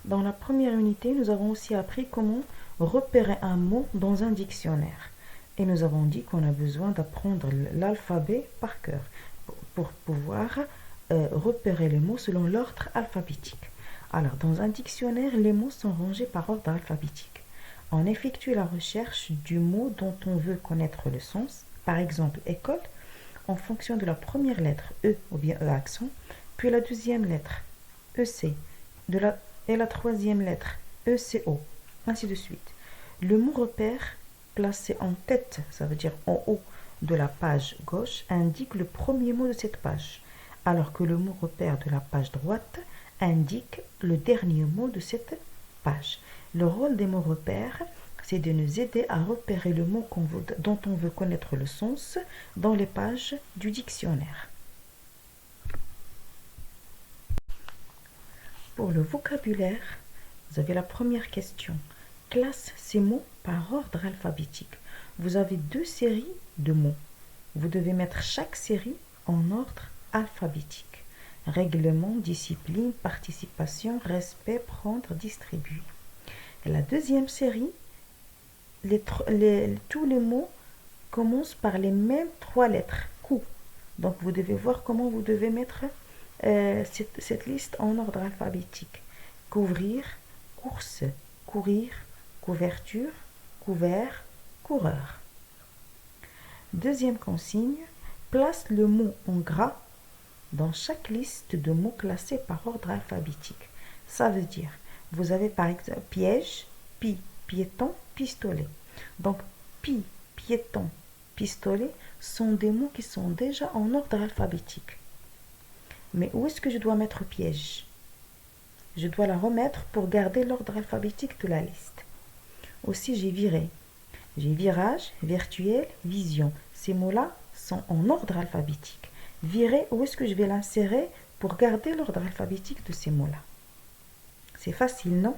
Dans la première unité, nous avons aussi appris comment repérer un mot dans un dictionnaire. Et nous avons dit qu'on a besoin d'apprendre l'alphabet par cœur pour pouvoir repérer les mots selon l'ordre alphabétique. Alors, dans un dictionnaire, les mots sont rangés par ordre alphabétique. On effectue la recherche du mot dont on veut connaître le sens, par exemple école, en fonction de la première lettre E ou bien E accent, puis la deuxième lettre EC et la troisième lettre ECO, ainsi de suite. Le mot repère placé en tête, ça veut dire en haut de la page gauche, indique le premier mot de cette page, alors que le mot repère de la page droite indique le dernier mot de cette page. Le rôle des mots repères, c'est de nous aider à repérer le mot dont on veut connaître le sens dans les pages du dictionnaire. Pour le vocabulaire, vous avez la première question. Classe ces mots par ordre alphabétique. Vous avez 2 séries de mots. Vous devez mettre chaque série en ordre alphabétique. Règlement, discipline, participation, respect, prendre, distribuer. Et la deuxième série, tous les mots commencent par les mêmes 3 lettres. Coup. Donc vous devez voir comment vous devez mettre cette liste en ordre alphabétique. Couvrir, course, courir, couverture, couvert, coureur. Deuxième consigne, place le mot en gras dans chaque liste de mots classés par ordre alphabétique. Ça veut dire, vous avez par exemple piège, piéton, pistolet. Donc, piéton, pistolet sont des mots qui sont déjà en ordre alphabétique. Mais où est-ce que je dois mettre piège? Je dois la remettre pour garder l'ordre alphabétique de la liste. Aussi, j'ai viré. J'ai virage, virtuel, vision. Ces mots-là sont en ordre alphabétique. Virer, où est-ce que je vais l'insérer pour garder l'ordre alphabétique de ces mots-là? C'est facile, non?